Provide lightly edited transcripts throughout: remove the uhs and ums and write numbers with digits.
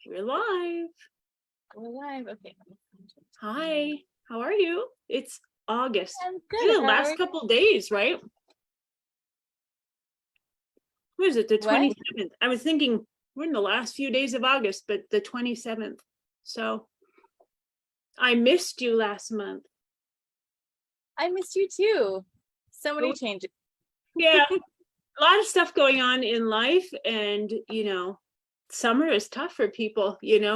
We're live. We're live. Okay. Hi, how are you? It's August. I'm In good. the How are last you? couple days, right? What is it, the What? 27th? I was thinking we're in the last few days of August, but the 27th. So I missed you last month. I missed you too. So many But changes. yeah, a lot of stuff going on in life, and summer is tough for people, doing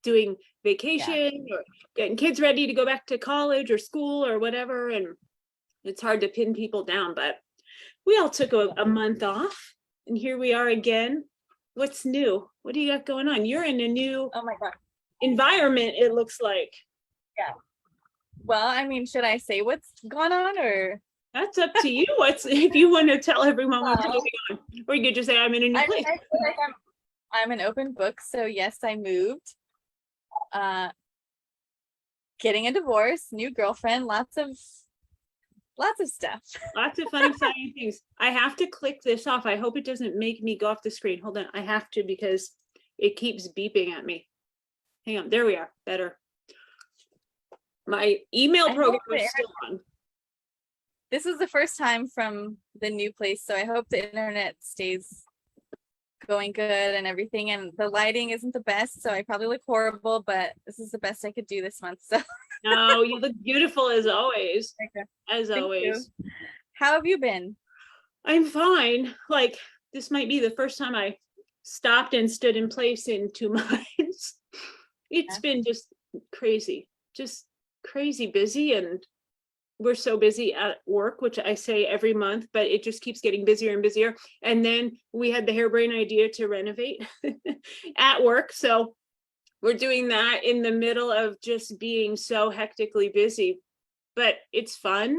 Yeah. vacation or getting kids ready to go back to college or school or whatever, and it's hard to pin people down, but we all took a month off and here we are again. What's new? What do you got going on? You're in a new Oh my God. environment, it looks like. Yeah. Well, I mean, should I say what's gone on or? That's up to you. What's if you want to tell everyone what's going Well, on, or you could just say I'm in a new I mean, place. I feel like I'm an open book. So yes, I moved. Uh, getting a divorce, new girlfriend, lots of stuff. Lots of fun, exciting things. I have to click this off. I hope it doesn't make me go off the screen. Hold on. I have to because it keeps beeping at me. Hang on. There we are. Better. My email I program hope is still on. this is the first time from the new place, so I hope the internet stays going good and everything. And the lighting isn't the best, so I probably look horrible, but this is the best I could do this month. So No, you look beautiful as always. okay. As Thank you. always. How have you been? I'm fine. Like, this might be the first time I stopped and stood in place in 2 months. It's Yeah. been just crazy busy. And we're so busy at work, which I say every month, but it just keeps getting busier and busier. And then we had the harebrained idea to renovate at work. So we're doing that in the middle of just being so hectically busy, but it's fun.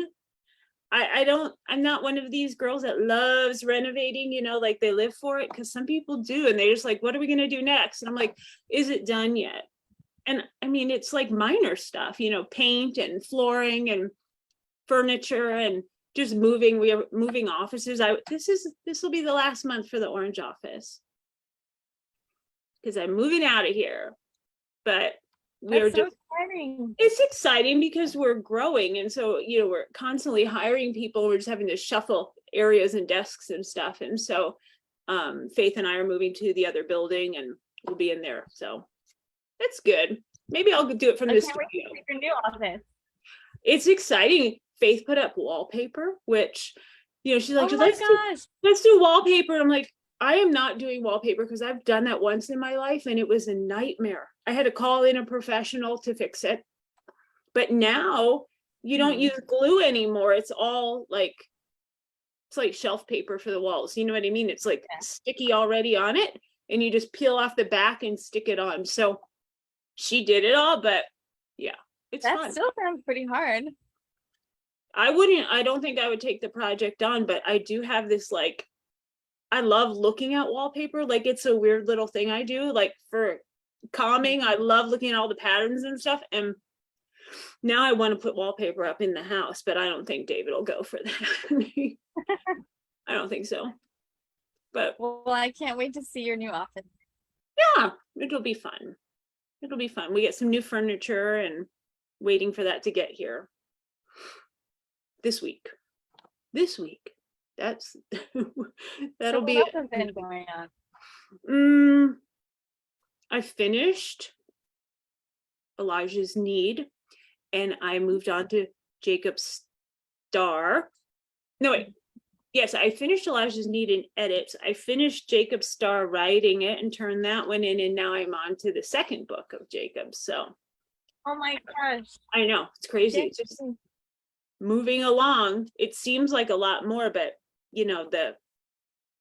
I'm not one of these girls that loves renovating, like they live for it, because some people do, and they're just like, what are we going to do next? And I'm like, is it done yet? And I mean, it's like minor stuff, paint and flooring and furniture and just moving. We are moving offices. This will be the last month for the orange office because I'm moving out of here. But we're That's so just exciting. it's exciting because we're growing, and so we're constantly hiring people. We're just having to shuffle areas and desks and stuff, and so Faith and I are moving to the other building and we'll be in there, so it's good. Maybe I'll do it from I the can't wait studio. to see your new office. It's exciting. Faith put up wallpaper, which she's like, Oh my gosh. let's do wallpaper. I'm like, I am not doing wallpaper because I've done that once in my life and it was a nightmare. I had to call in a professional to fix it. But now you don't use glue anymore. It's like shelf paper for the walls. You know what I mean? It's like sticky already on it, and you just peel off the back and stick it on. So she did it all, but yeah, it's That fun. still sounds pretty hard. I don't think I would take the project on, but I do have this, like, I love looking at wallpaper. Like, it's a weird little thing I do, like, for calming. I love looking at all the patterns and stuff. And now I want to put wallpaper up in the house, but I don't think David will go for that. I don't think so. But Well, I can't wait to see your new office. yeah, it'll be fun. It'll be fun. We get some new furniture and waiting for that to get here this week. This week. That's that'll So be what else it. has been going on? I finished Elijah's Need and I moved on to Jacob's Star. No, wait. Yes, I finished Elijah's Need in edits. I finished Jacob's Star writing it and turned that one in, and now I'm on to the second book of Jacob. So Oh my gosh. I know it's crazy. It's just moving along. It seems like a lot more, but the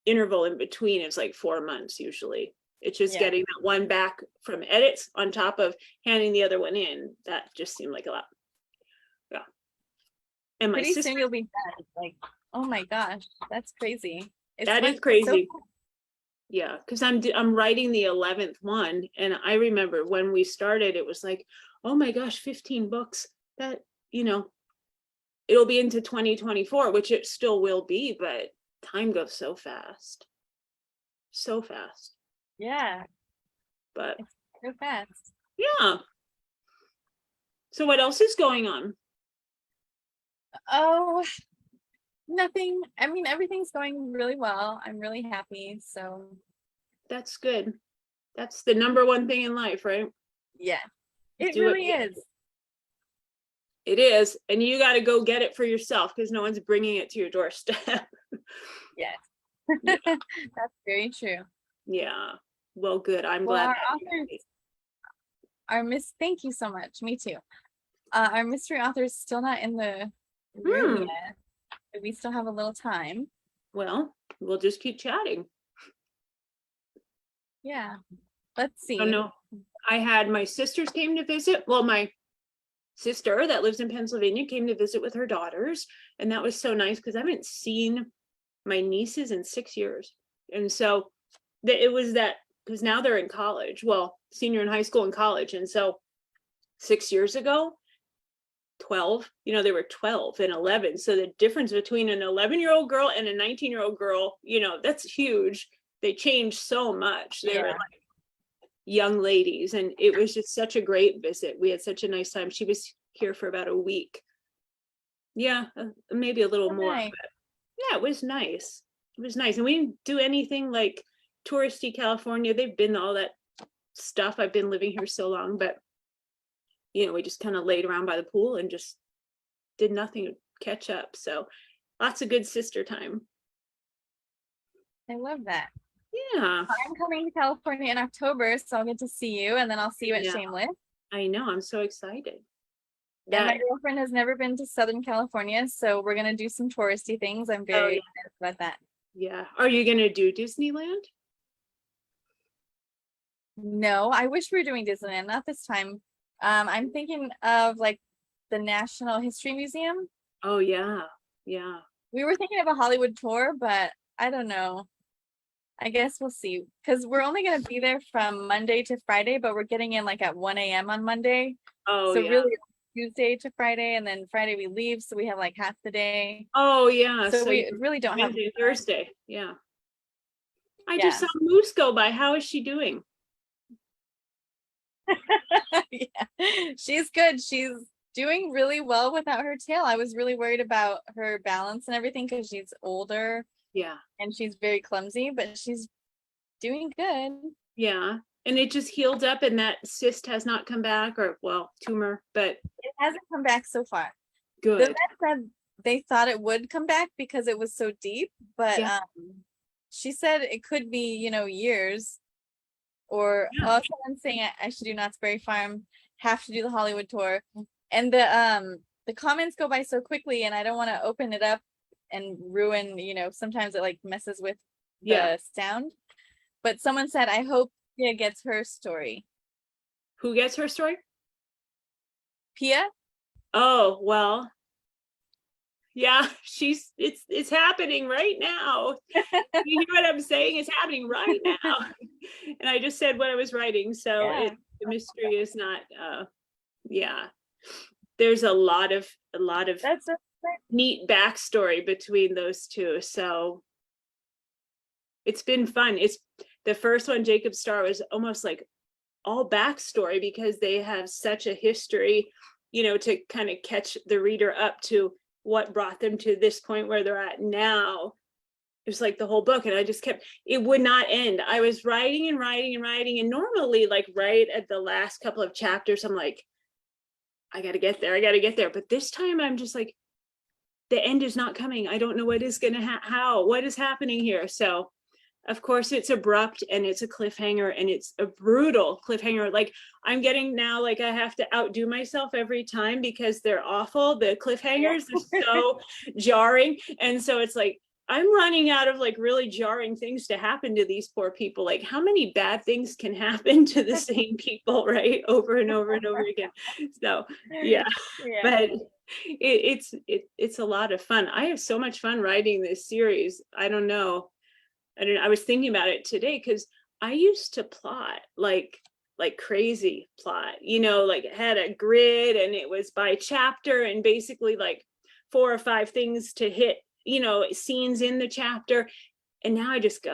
interval in between is like 4 months usually. It's just getting that one back from edits on top of handing the other one in. That just seemed like a lot. Yeah. And my Pretty sister, soon you'll be done. Like, oh my gosh, that's crazy. that is So crazy. Yeah, because I'm writing the 11th one, and I remember when we started, it was like, oh my gosh, 15 books. That it'll be into 2024, which it still will be, but time goes so fast. So fast. yeah. But So fast. Yeah. So what else is going on? Oh, nothing. I mean, everything's going really well. I'm really happy. So That's good. That's the number one thing in life, right? yeah, it Do it. really is. It is. And you got to go get it for yourself because no one's bringing it to your doorstep. Yes. Yeah. That's very true. Yeah. Well, good. I'm Well, glad. our authors, thank you so much. Me too. Our mystery author is still not in the room yet. But we still have a little time. Well, we'll just keep chatting. Yeah. Let's see. Oh no. I had my sisters came to visit. Well, my sister that lives in Pennsylvania came to visit with her daughters. And that was so nice because I haven't seen my nieces in 6 years. And so it was that because now they're in college. Well, senior in high school and college. And so 6 years ago, 12, they were 12 and 11. So the difference between an 11-year-old girl and a 19-year-old girl, that's huge. They changed so much. They were like young ladies, and it was just such a great visit. We had such a nice time. She was here for about a week. Yeah, maybe a little more. Nice. But yeah, it was nice. It was nice. And we didn't do anything like touristy California. They've been all that stuff. I've been living here so long, but we just kind of laid around by the pool and just did nothing to catch up. So lots of good sister time. I love that. Yeah. I'm coming to California in October, so I'll get to see you, and then I'll see you at Shameless. I know. I'm so excited. And my girlfriend has never been to Southern California, so we're gonna do some touristy things. I'm very excited about that. Yeah. Are you gonna do Disneyland? No, I wish we were doing Disneyland, not this time. I'm thinking of like the National History Museum. Oh yeah. Yeah. We were thinking of a Hollywood tour, but I don't know. I guess we'll see, because we're only going to be there from Monday to Friday, but we're getting in like at 1 a.m. on Monday. Oh, so yeah. Really Tuesday to Friday, and then Friday we leave, so we have like half the day. Oh yeah. So we really don't have Thursday. Yeah. I just saw Moose go by. How is she doing? Yeah, she's good. She's doing really well without her tail. I was really worried about her balance and everything because she's older. Yeah. And she's very clumsy, but she's doing good. Yeah. And it just healed up and that cyst has not come back, or tumor, but it hasn't come back so far. Good. The vet said they thought it would come back because it was so deep, but she said it could be, years. Or someone's saying I should do Knott's Berry Farm, have to do the Hollywood tour. And the comments go by so quickly, and I don't want to open it up and ruin, sometimes it like messes with the sound. But someone said, I hope Pia gets her story. Who gets her story? Pia? Oh, well. Yeah, it's happening right now. You hear what I'm saying? It's happening right now. And I just said what I was writing. So the mystery is not there's a lot of That's neat backstory between those two. So it's been fun. It's the first one, Jacob Star, was almost like all backstory because they have such a history, to kind of catch the reader up to what brought them to this point where they're at now. It was like the whole book, and I just it would not end. I was writing and writing and writing, and normally like right at the last couple of chapters, I'm like, I gotta get there. But this time I'm just like, the end is not coming. I don't know what is gonna what is happening here. So of course it's abrupt and it's a cliffhanger, and it's a brutal cliffhanger. Like I'm getting now, like I have to outdo myself every time because they're awful. The cliffhangers are so jarring. And so it's like, I'm running out of like really jarring things to happen to these poor people. Like how many bad things can happen to the same people, right? Over and over and over again. So but it's a lot of fun. I have so much fun writing this series. I don't know. I was thinking about it today because I used to plot like crazy plot, like had a grid and it was by chapter and basically like 4 or 5 things to hit, scenes in the chapter. And now I just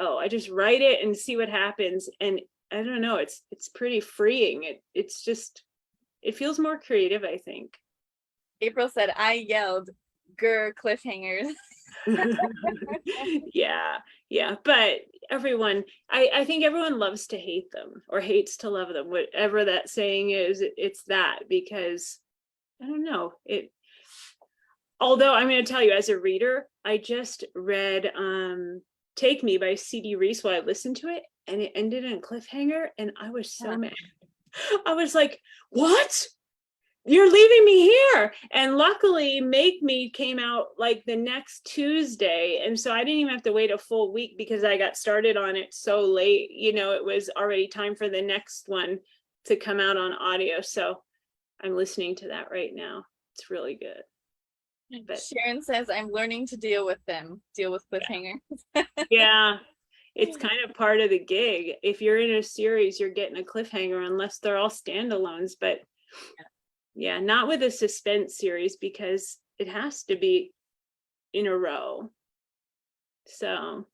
write it and see what happens. And I don't know, it's pretty freeing. It's just, it feels more creative, I think. April said, I yelled, grr, cliffhangers. Yeah, yeah. But everyone, I think everyone loves to hate them or hates to love them, whatever that saying is, it's that, because I don't know. Although I'm going to tell you, as a reader, I just read Take Me by C.D. Reese while I listened to it, and it ended in a cliffhanger, and I was so mad. I was like, what? You're leaving me here. And luckily Make Me came out like the next Tuesday, and so I didn't even have to wait a full week because I got started on it so late. It was already time for the next one to come out on audio, so I'm listening to that right now. It's really good. But Sharon says, I'm learning to deal with cliffhanger. yeah, it's kind of part of the gig. If you're in a series, you're getting a cliffhanger unless they're all standalones. But yeah, not with a suspense series because it has to be in a row. So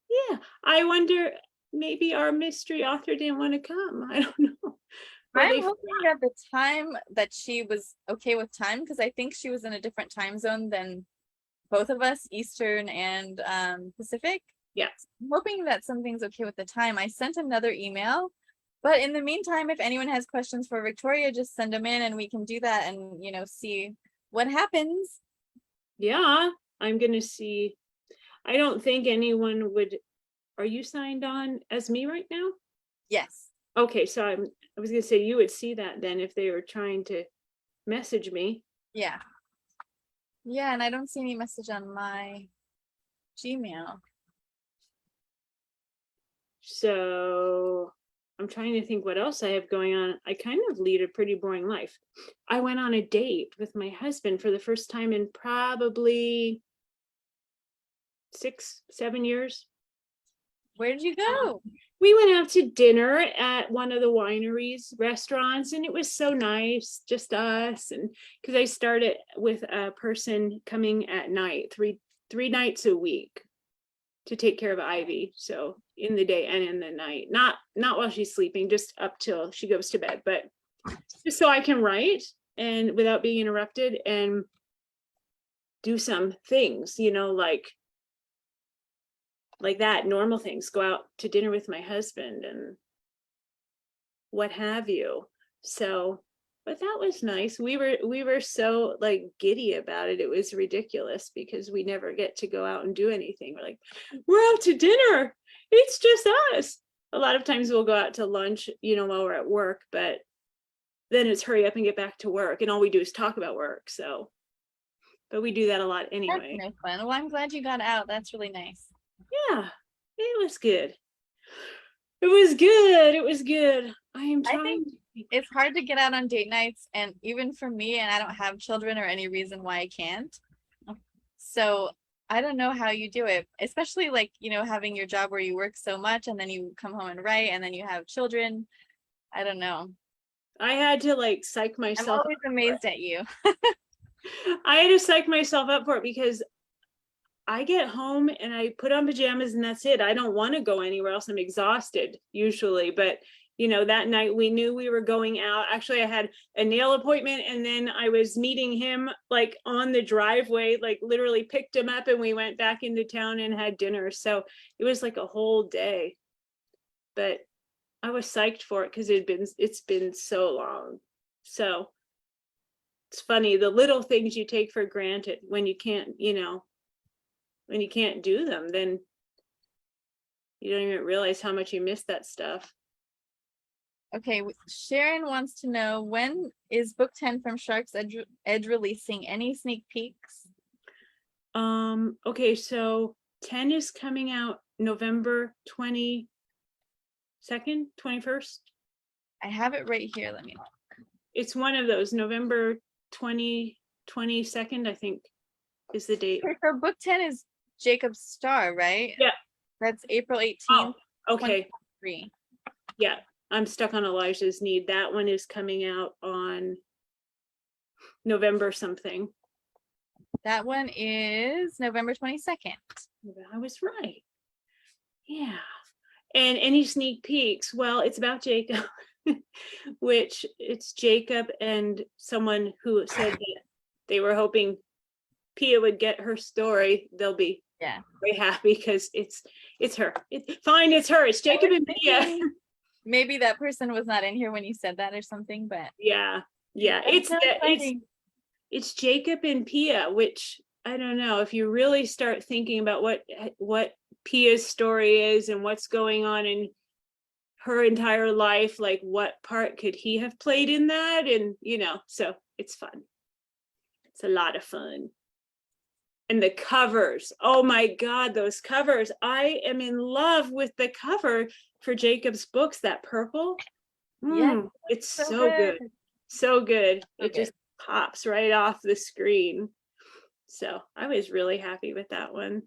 yeah, I wonder, maybe our mystery author didn't want to come. I don't know. I'm hoping at the time that she was okay with time, because I think she was in a different time zone than both of us, Eastern and Pacific. Yes. I'm hoping that something's okay with the time. I sent another email, but in the meantime, if anyone has questions for Victoria, just send them in and we can do that and, see what happens. Yeah, I'm going to see. I don't think anyone would. Are you signed on as me right now? Yes. Okay, so I was going to say you would see that then if they were trying to message me. Yeah. Yeah, and I don't see any message on my Gmail. So I'm trying to think what else I have going on. I kind of lead a pretty boring life. I went on a date with my husband for the first time in probably 6-7 years. Where did you go? We went out to dinner at one of the wineries restaurants, and it was so nice, just us. And because I started with a person coming at night, three nights a week to take care of Ivy. So in the day and in the night, not while she's sleeping, just up till she goes to bed, but just so I can write and without being interrupted and do some things, like that, normal things, go out to dinner with my husband and what have you. So, but that was nice. We were so like giddy about it. It was ridiculous because we never get to go out and do anything. We're like, we're out to dinner. It's just us. A lot of times we'll go out to lunch, while we're at work, but then it's hurry up and get back to work. And all we do is talk about work. So, but we do that a lot anyway. That's nice fun. Well, I'm glad you got out. That's really nice. Yeah, it was good. It was good. It was good. I am trying. It's hard to get out on date nights, and even for me, and I don't have children or any reason why I can't. So I don't know how you do it, especially like, having your job where you work so much and then you come home and write and then you have children. I don't know. I had to like psych myself. I'm always amazed at you. I had to psych myself up for it because I get home and I put on pajamas and that's it. I don't want to go anywhere else. I'm exhausted usually, but that night we knew we were going out. Actually, I had a nail appointment and then I was meeting him like on the driveway, like literally picked him up and we went back into town and had dinner. So it was like a whole day, but I was psyched for it because it's been so long. So it's funny, the little things you take for granted when you can't, when you can't do them, then you don't even realize how much you miss that stuff. Okay, Sharon wants to know, when is book 10 from Shark's Edge releasing? Any sneak peeks? Okay, so 10 is coming out November 22nd, 21st. I have it right here. Let me look. It's one of those, November 22nd, I think is the date. Okay, so book 10 is Jacob's Star, right? Yeah. That's April 18th. Oh, okay. 2023. Yeah, I'm stuck on Elijah's Need. That one is coming out on November something. That one is November 22nd. I was right. Yeah. And any sneak peeks? Well, it's about Jacob, which it's Jacob and someone who said that they were hoping Pia would get her story. They'll be very happy because it's her. Fine, it's her. It's Jacob and Pia. Maybe that person was not in here when you said that or something, but yeah, it's Jacob and Pia, which I don't know, if you really start thinking about what Pia's story is and what's going on in her entire life, like what part could he have played in that? And so it's fun. It's a lot of fun. And the covers, oh my God, those covers. I am in love with the cover for Jacob's books, that purple. It's so good. So good. It just pops right off the screen. So I was really happy with that one.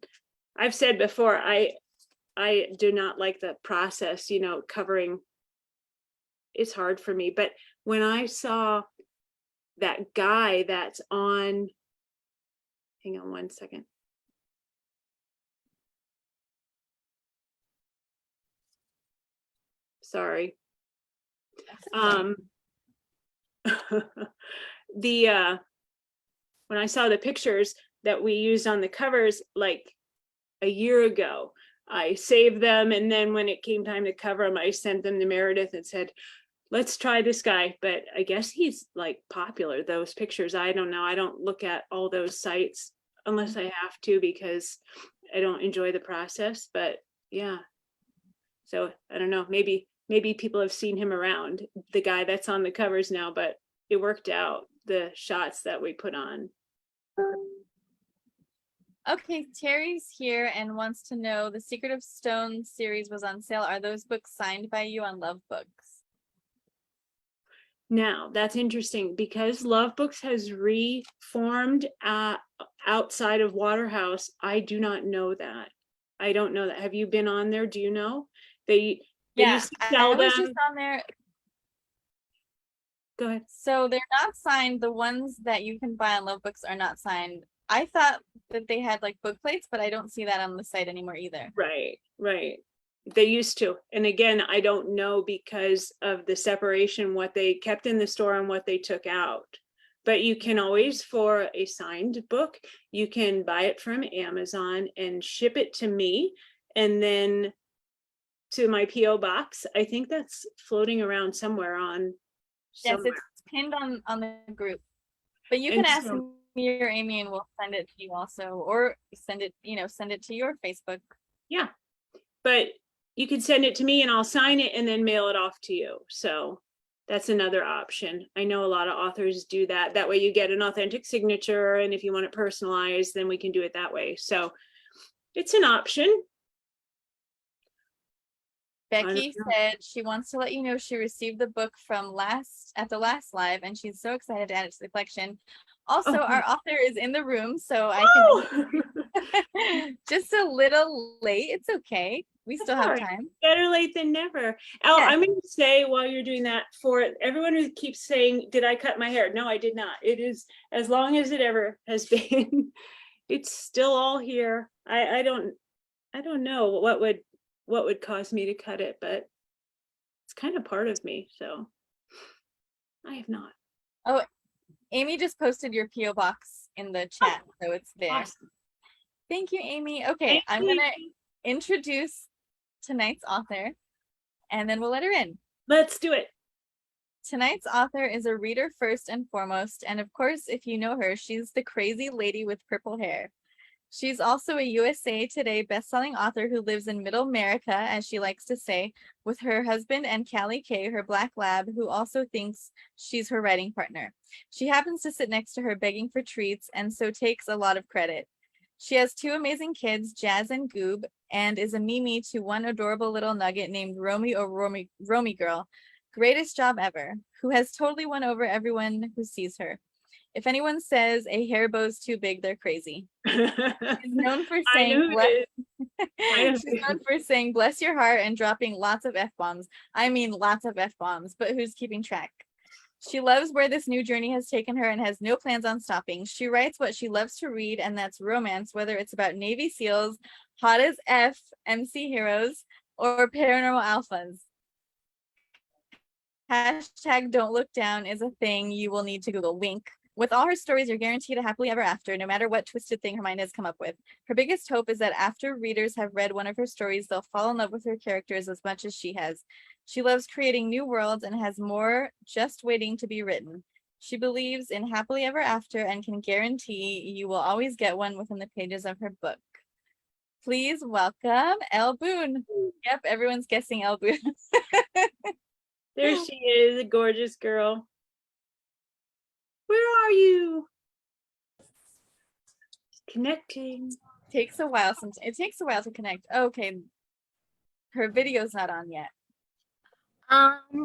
I've said before, I do not like the process, covering. It's hard for me. But when I saw that guy that's on, hang on one second. Sorry. When I saw the pictures that we used on the covers like a year ago, I saved them, and then when it came time to cover them, I sent them to Meredith and said, let's try this guy. But I guess he's like popular, those pictures. I don't know. I don't look at all those sites unless I have to, because I don't enjoy the process. But yeah, so I don't know, maybe people have seen him around, the guy that's on the covers now, but it worked out, the shots that we put on. Okay, Terry's here and wants to know, the Secret of Stone series was on sale. Are those books signed by you on Love Books? Now, that's interesting because Love Books has reformed outside of Waterhouse. I do not know that. I don't know that. Have you been on there? Do you know? They used to sell I was them. just on there. Go ahead. So they're not signed. The ones that you can buy on Love Books are not signed. I thought that they had like book plates, but I don't see that on the site anymore either. Right. They used to. And again, I don't know because of the separation, what they kept in the store and what they took out. But you can always, for a signed book, you can buy it from Amazon and ship it to me, and then to my P.O. box. I think that's floating around somewhere on. Yes, it's pinned on the group. But you can ask me or Amy and we'll send it to you also, or send it to your Facebook. Yeah. But you can send it to me and I'll sign it and then mail it off to you. So that's another option. I know a lot of authors do that. That way you get an authentic signature. And if you want it personalized, then we can do it that way. So it's an option. Becky said she wants to let you know she received the book from at the last live, and she's so excited to add it to the collection. Also, our author is in the room, so I can just a little late. It's okay. We still have time. Better late than never. Elle, I'm going to say while you're doing that, for everyone who keeps saying, did I cut my hair? No, I did not. It is as long as it ever has been. It's still all here. I don't know what would cause me to cut it, but it's kind of part of me. So I have not. Oh, Amy just posted your P.O. box in the chat, so it's there. Awesome. Thank you, Amy. Okay, I'm going to introduce tonight's author, and then we'll let her in. Let's do it. Tonight's author is a reader first and foremost, and of course, if you know her, she's the crazy lady with purple hair. She's also a USA Today bestselling author who lives in Middle America, as she likes to say, with her husband and Callie Kay, her black lab, who also thinks she's her writing partner. She happens to sit next to her begging for treats, and so takes a lot of credit. She has two amazing kids, Jazz and Goob, and is a Mimi to one adorable little nugget named Romy or Romy Girl. Greatest job ever, who has totally won over everyone who sees her. If anyone says a hair bow's too big, they're crazy. She's known for saying bless your heart and dropping lots of F-bombs. I mean lots of F-bombs, but who's keeping track? She loves where this new journey has taken her and has no plans on stopping. She writes what she loves to read, and that's romance, whether it's about Navy SEALs, hot as F, MC heroes, or paranormal alphas. Hashtag don't look down is a thing you will need to Google. Wink. With all her stories, you're guaranteed a happily ever after, no matter what twisted thing her mind has come up with. Her biggest hope is that after readers have read one of her stories, they'll fall in love with her characters as much as she has. She loves creating new worlds and has more just waiting to be written. She believes in happily ever after and can guarantee you will always get one within the pages of her book. Please welcome Elle Boon. Yep, everyone's guessing Elle Boon. There she is, a gorgeous girl. Where are you? Connecting. It takes a while to connect. Okay. Her video's not on yet. Hello.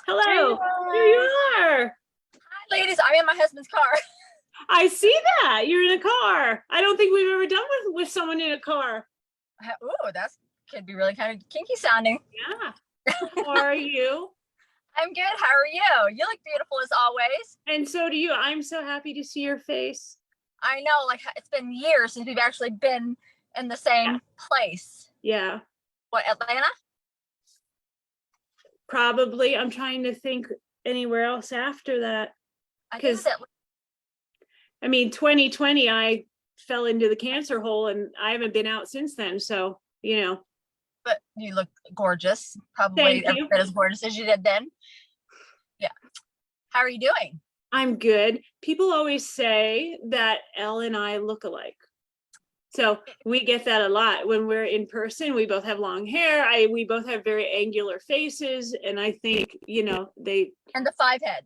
There you are. Hi, ladies. I'm in my husband's car. I see that. You're in a car. I don't think we've ever done with someone in a car. Ooh, that's could be really kind of kinky sounding. Yeah. How are you? I'm good. How are you? You look beautiful as always. And so do you. I'm so happy to see your face. I know, like it's been years since we've actually been in the same place. Yeah. What, Atlanta? Probably. I'm trying to think anywhere else after that. I think it's I mean, 2020, I fell into the cancer hole and I haven't been out since then. So, you know. But you look gorgeous. Probably Thank every you. bit as gorgeous as you did then. Yeah. How are you doing? I'm good. People always say that Elle and I look alike. So we get that a lot when we're in person. We both have long hair. We both have very angular faces. And I think, you know, And the 5 head.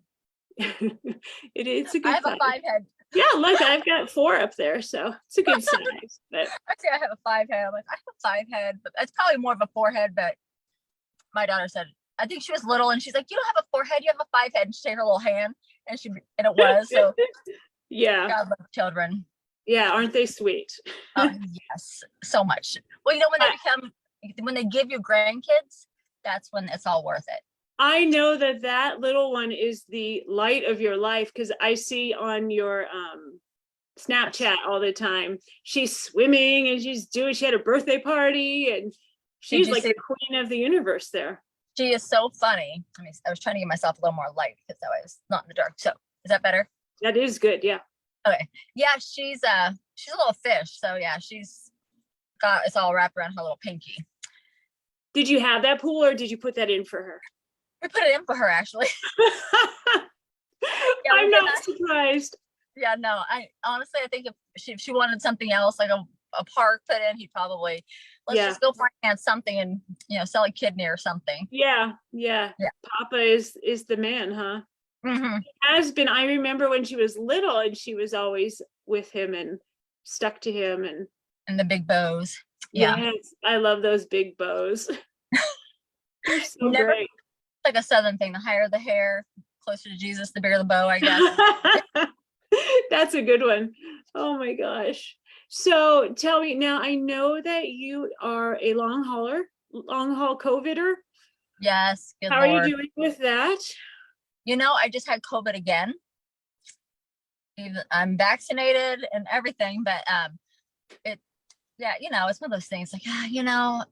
it's a good I have size. a 5 head. Yeah, look, I've got 4 up there. So it's a good size. But Actually, I have a 5 head. I'm like, I have a 5 head, but it's probably more of a 4 head. But my daughter said, I think she was little and she's like, you don't have a 4 head, you have a 5 head. And she had her little hand and it was. So yeah. God love children. Yeah, aren't they sweet? Oh, yes, so much. Well, you know, when they give you grandkids, that's when it's all worth it. I know that little one is the light of your life because I see on your Snapchat all the time. She's swimming and she had a birthday party and she's like the queen of the universe there. She is so funny. I mean, I was trying to give myself a little more light because I was not in the dark. So is that better? That is good. Yeah. Okay. Yeah, she's a little fish. So yeah, it's all wrapped around her little pinky. Did you have that pool or did you put that in for her? We put it in for her, actually. Yeah, I'm not surprised. Yeah, no, I honestly, I think if she wanted something else, like a park put in, he'd probably, let's just go finance something and, you know, sell a kidney or something. Yeah. Papa is the man, huh? Mm-hmm. He has been. I remember when she was little and she was always with him and stuck to him And the big bows. Yeah. Yes, I love those big bows. They're so great. Like a Southern thing, the higher the hair, closer to Jesus, the bigger the bow, I guess. That's a good one. Oh my gosh. So tell me now, I know that you are a long haul COVIDer. Yes. Good How Lord. are you doing with that? You know, I just had COVID again. I'm vaccinated and everything, but you know, it's one of those things like, you know,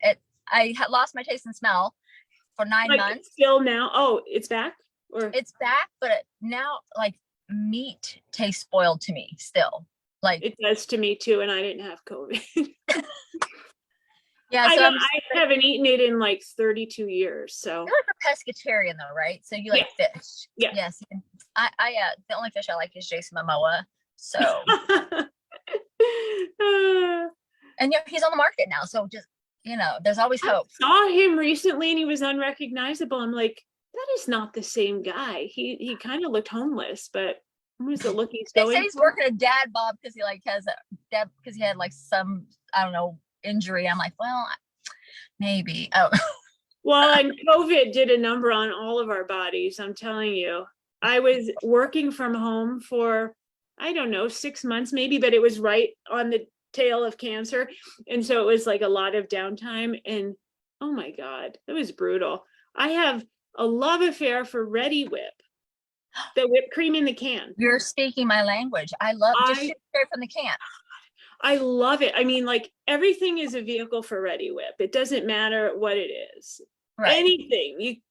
I had lost my taste and smell for 9 months. Still now? Oh, it's back? Or it's back, but now like meat tastes spoiled to me still. Like it does to me too, and I didn't have COVID. Yeah, so I haven't eaten it in like 32 years. So you're like a pescatarian though, right? So you like fish. Yeah. Yes. I the only fish I like is Jason Momoa. So and yeah, he's on the market now. So just, you know, there's always hope. I saw him recently and he was unrecognizable. I'm like, that is not the same guy. He kind of looked homeless, but what was the look he's going? They say he's working a dad bob because he like has because he had like some, I don't know, injury. I'm like, well, maybe. Oh. Well, and COVID did a number on all of our bodies. I'm telling you, I was working from home for, I don't know, 6 months maybe, but it was right on the tail of cancer. And so it was like a lot of downtime and oh my God, it was brutal. I have a love affair for Ready Whip, the whipped cream in the can. You're speaking my language. I love just shoot straight from the can. I love it. I mean, like everything is a vehicle for Ready Whip. It doesn't matter what it is. Right. Anything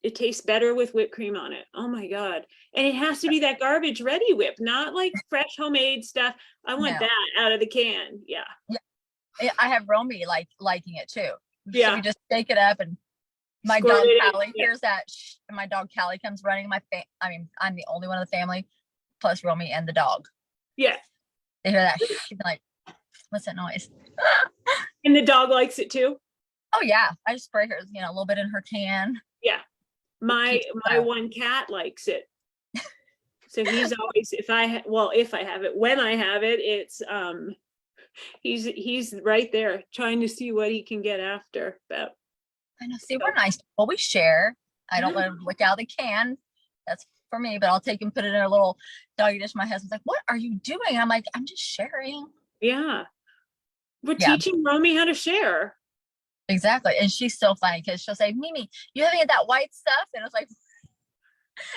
it tastes better with whipped cream on it. Oh my God. And it has to be that garbage Ready Whip, not like fresh homemade stuff. I want No. that out of the can. Yeah. I have Romy liking it too. So Yeah. we just shake it up, and my Squirt dog it in. Callie Yeah. hears that, and my dog Callie comes running. I mean, I'm the only one in the family, plus Romy and the dog. Yeah. They hear that, she's like, "What's that noise?" And the dog likes it too. Oh yeah, I just spray her, a little bit in her can. Yeah. My Keeps it out. one cat likes it. So he's always, if I have it, when I have it, it's he's right there trying to see what he can get after. But I know. See, we're nice. Well, we share. I don't let him lick out of the can. That's for me, but I'll take and put it in a little doggy dish. My husband's like, "What are you doing?" I'm like, "I'm just sharing." yeah. We're Yeah. teaching Romy how to share. Exactly. And she's so funny because she'll say, "Mimi, you have any of that white stuff?" And it's like,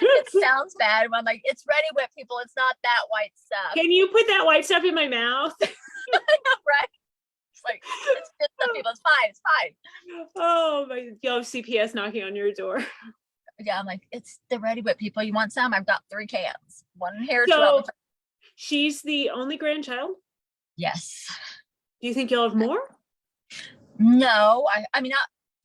it sounds bad. But I'm like, "It's Ready Whip, people. It's not that white stuff." Can you put that white stuff in my mouth? Right? It's like, it's good stuff, people. It's fine. It's fine. Oh my, you'll have CPS knocking on your door. Yeah, I'm like, "It's the Ready Whip, people. You want some? I've got 3 cans. One here, 2 So out the front." she's the only grandchild. Yes. Do you think you'll have more? No, I mean,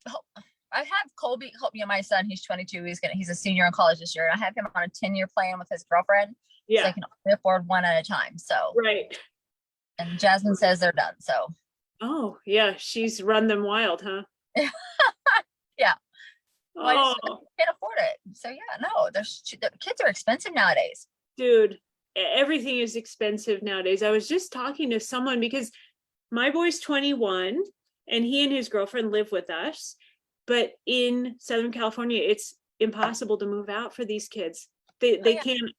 I have Colby, my son. He's 22. He's a senior in college this year. And I have him on a 10-year plan with his girlfriend. So Yeah. they can only afford one at a time. So, Right. and Jasmine says they're done. So, Oh yeah, she's run them wild, huh? yeah. Well, I Oh, just can't afford it. So yeah, no, the kids are expensive nowadays. dude, everything is expensive nowadays. I was just talking to someone because my boy's 21 and he and his girlfriend live with us, but in Southern California, it's impossible to move out for these kids. They yeah. can't.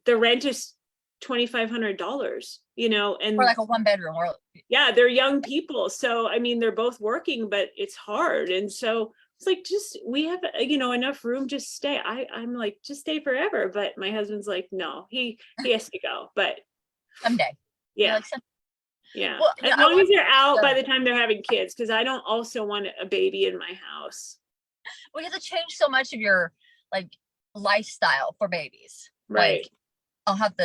The rent is $2,500, and Or like a 1-bedroom. Or yeah, they're young people. So I mean, they're both working, but it's hard. And so it's like, we have enough room, just stay. I'm like, just stay forever. But my husband's like, no, he has to go. But someday. yeah. Like, Yeah. Well, As long as they're out by the time they're having kids, because I don't also want a baby in my house. we have to change so much of your lifestyle for babies. Right. Like, I'll have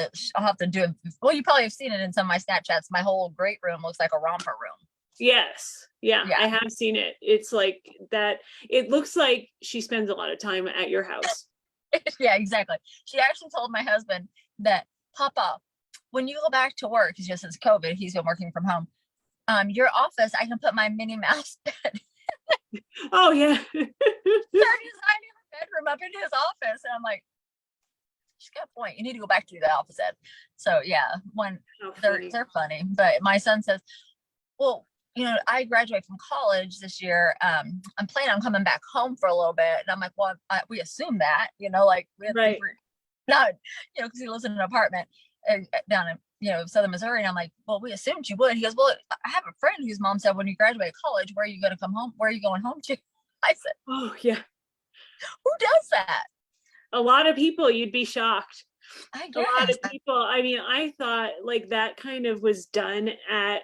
to do it. Well, you probably have seen it in some of my Snapchats. My whole great room looks like a romper room. Yes. Yeah, Yeah. I have seen it. It's like that. It looks like she spends a lot of time at your house. Yeah, exactly. She actually told my husband that, "Papa, when you go back to work," because just since COVID, he's been working from home. Your office, I can put my Minnie Mouse bed. Oh yeah. They're designing a bedroom up into his office, and I'm like, she's got a point. You need to go back to the office ed. So yeah, they're funny. But my son says, "Well, I graduate from college this year. I'm planning on coming back home for a little bit." And I'm like, "Well, we assume that, like we have Right. not, because he lives in an apartment down in Southern Missouri." And I'm like, "Well, we assumed you would." He goes, "Well, I have a friend whose mom said, when you graduate college, where are you going to come home? Where are you going home to?" I said, Oh yeah. "Who does that?" A lot of people, you'd be shocked. I A lot guess. of people. I mean, I thought like that kind of was done at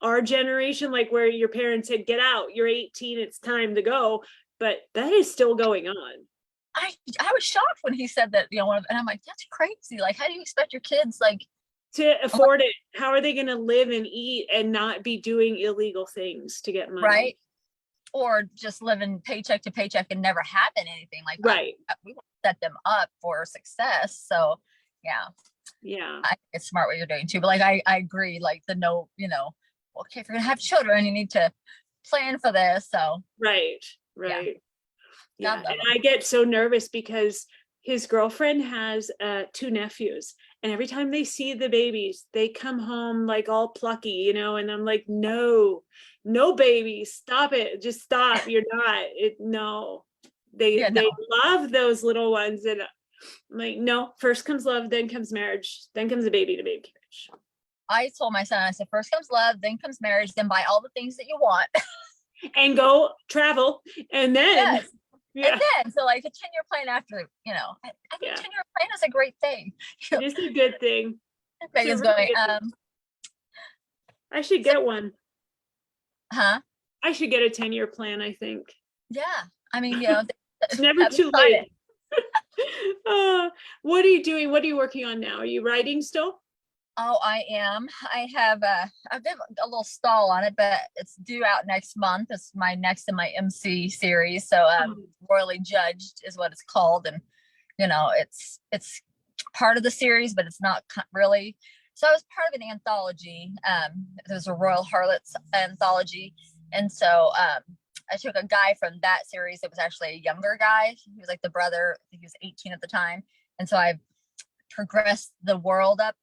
our generation, like where your parents said, "Get out, you're 18, it's time to go." But that is still going on. I was shocked when he said that, and I'm like, "That's crazy. Like, how do you expect your kids To afford it, how are they going to live and eat and not be doing illegal things to get money? right? Or just living paycheck to paycheck and never having anything like that?" Right. We want to set them up for success. So yeah, Yeah. I think it's smart what you're doing too. But I agree, like okay, if you're gonna have children, you need to plan for this. So Right. Yeah. God love And 'em. I get so nervous because his girlfriend has 2 nephews, and every time they see the babies, they come home like all plucky, and I'm like, no babies, stop it, just stop. You're not no. They love those little ones, and I'm like, no, first comes love, then comes marriage, then comes a baby to baby carriage. I told my son, I said, first comes love, then comes marriage, then buy all the things that you want. And go travel, and then Yes. yeah. And then, so like a 10-year plan after, I think 10-year plan is a great thing. It is a good thing. Megan's really going, good thing. I should get one. Huh? I should get a 10-year plan, I think. Yeah. I mean, It's never too late. What are you doing? What are you working on now? Are you writing still? Oh, I am. I have I've been a little stall on it, but it's due out next month. It's my next in my MC series. So Royally Judged is what it's called. And it's part of the series, but it's not really. So I was part of an anthology. There's a Royal Harlots anthology. And so I took a guy from that series that was actually a younger guy. He was like the brother. I think he was 18 at the time. And so I progressed the world up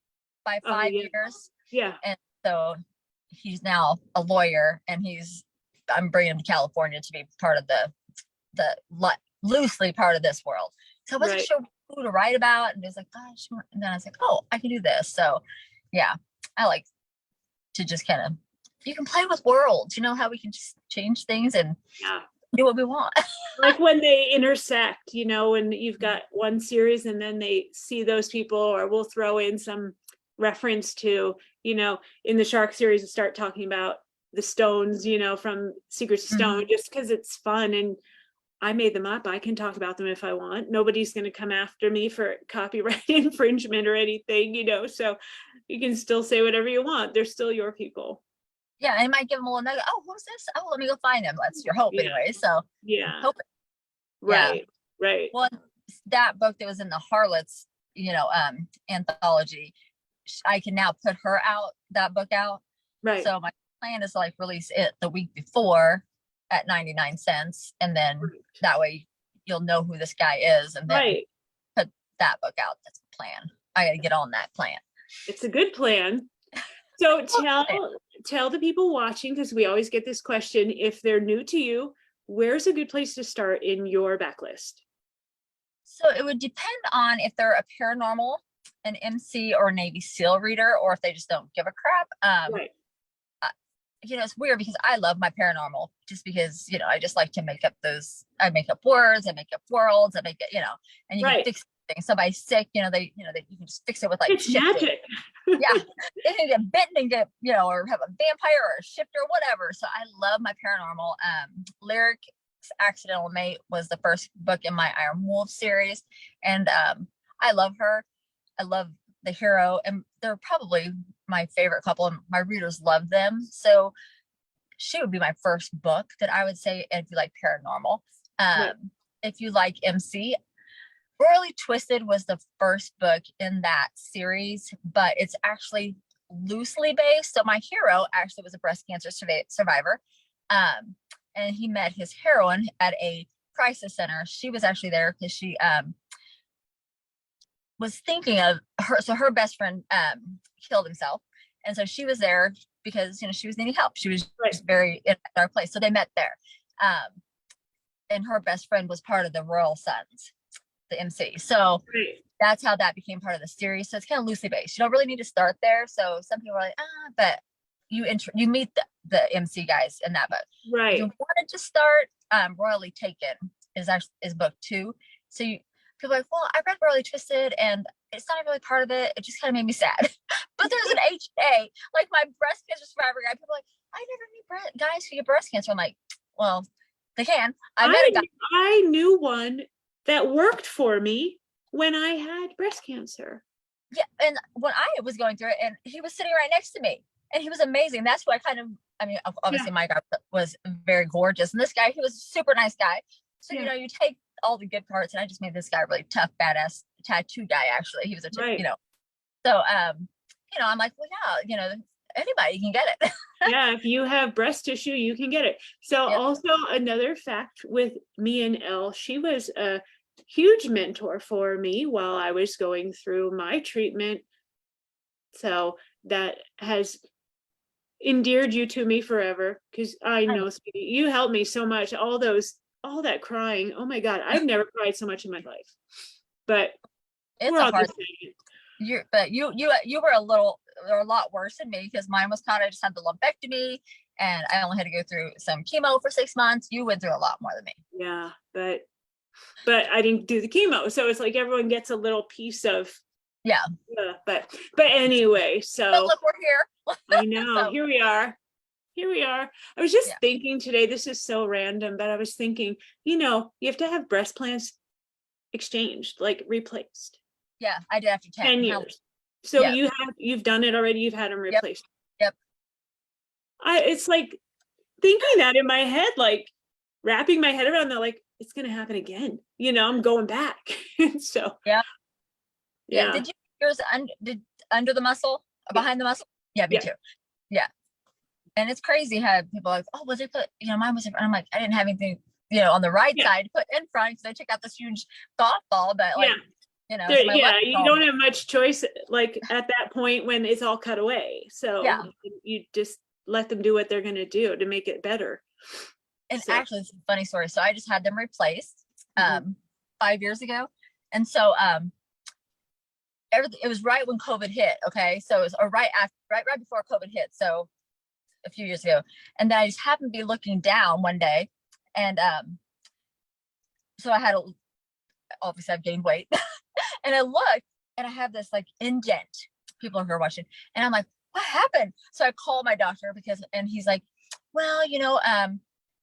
by 5 years. Yeah. And so he's now a lawyer, and I'm bringing him to California to be part of the loosely part of this world. So I wasn't sure who to write about, and it was like, gosh, and then I was like, oh, I can do this. So yeah, I like to just kind of, you can play with worlds, how we can just change things and do what we want. Like when they intersect, when you've got one series and then they see those people, or we'll throw in some reference to, in the shark series and start talking about the stones, from Secrets of Stone, just because it's fun. And I made them up. I can talk about them if I want. Nobody's going to come after me for copyright infringement or anything, so you can still say whatever you want. They're still your people. Yeah, and I might give them a little nugget. Oh, who's this? Oh, let me go find them. That's your hope anyway. So yeah, right. Well, that book that was in the Harlots, anthology, I can now put that book out. Right. So my plan is to release it the week before at 99 cents. And then that way you'll know who this guy is, and then put that book out. That's the plan. I got to get on that plan. It's a good plan. So tell the people watching, because we always get this question, if they're new to you, where's a good place to start in your backlist? So it would depend on if they're a paranormal, an MC, or a Navy SEAL reader, or if they just don't give a crap. It's weird because I love my paranormal, just because, I just like to make up I make up words, I make up worlds, I make it, and you can fix things. Somebody's sick, you can just fix it with it's magic. Yeah. They can get bitten and get, or have a vampire or a shifter or whatever. So I love my paranormal. Lyric Accidental Mate was the first book in my Iron Wolf series. And I love her. I love the hero, and they're probably my favorite couple, and my readers love them. So she would be my first book that I would say if you like paranormal. If you like MC, Royally Twisted was the first book in that series, but it's actually loosely based. So my hero actually was a breast cancer survivor. And he met his heroine at a crisis center. She was actually there because she was thinking of her. So her best friend killed himself. And so she was there because, she was needing help. She was just very in a dark place. So they met there. And her best friend was part of the Royal Sons, the MC. So that's how that became part of the series. So it's kind of loosely based. You don't really need to start there. So some people are like, but you meet the MC guys in that book. Right. If you wanted to start, Royally Taken is book 2. So people are like, well, I read Royally Twisted and it's not really part of it. It just kind of made me sad. But there's an HA, like my breast cancer survivor guy. People are like, I never knew guys who get breast cancer. I'm like, well, they can. I knew one that worked for me when I had breast cancer. Yeah, and when I was going through it, and he was sitting right next to me, and he was amazing. That's why obviously my guy was very gorgeous, and this guy, he was a super nice guy. So you take all the good parts, and I just made this guy a really tough, badass tattoo guy. Actually, he was So I'm like, well, yeah, anybody can get it. Yeah, if you have breast tissue, you can get it. So also another fact with me and Elle, she was a huge mentor for me while I was going through my treatment. So that has endeared you to me forever, because I know, sweetie, you helped me so much. All that crying. Oh my God, I've never cried so much in my life. But it's a hard thing. You were a lot worse than me, because mine was kind of, just had the lumpectomy, and I only had to go through some chemo for 6 months. You went through a lot more than me. Yeah, but I didn't do the chemo, so it's like everyone gets a little piece of Yeah. But anyway, But so look, we're here. I know, So- here we are. Here we are. I was just Yeah. thinking today, this is so random, but I was thinking, you have to have breast plants exchanged, like replaced. Yeah, I did after 10. 10 How- years. So Yeah. you've done it already. You've had them Yep. replaced. Yep. It's like thinking that in my head, like wrapping my head around that, like it's gonna happen again. I'm going back. So Yeah. yeah. Did you yours under the muscle, behind the muscle? Yeah, me Yeah. too. Yeah. And it's crazy how people are like, oh, was it put, mine was in front. I'm like, I didn't have anything, on the right Yeah. side put in front because I took out this huge golf ball, but like, There- my yeah, left you arm- don't have much choice like at that point when it's all cut away. So Yeah. you just let them do what they're gonna do to make it better. And So- actually, it's a funny story. So I just had them replaced Mhm. 5 years ago. And so everything, it was right when COVID hit. Okay. So it was right before COVID hit. So a few years ago. And then I just happened to be looking down one day. And so obviously I've gained weight. And I looked and I have this like indent. People who are watching. And I'm like, what happened? So I called my doctor and he's like, well,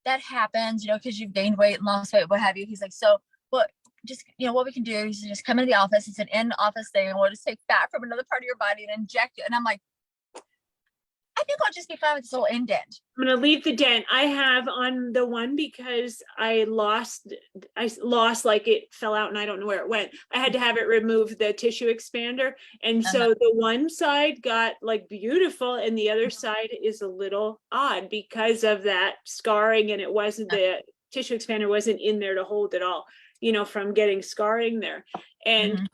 that happens, because you've gained weight and lost weight, what have you. He's like, so what, just, what we can do is just come into the office. It's an in-office thing. And we'll just take fat from another part of your body and inject it. And I'm like, I think I'll just be fine with this little indent. I'm gonna leave the dent I have on the one because I lost like it fell out and I don't know where it went. I had to have it remove the tissue expander. And so the one side got like beautiful and the other side is a little odd because of that scarring, and it wasn't the tissue expander wasn't in there to hold it all, from getting scarring there. And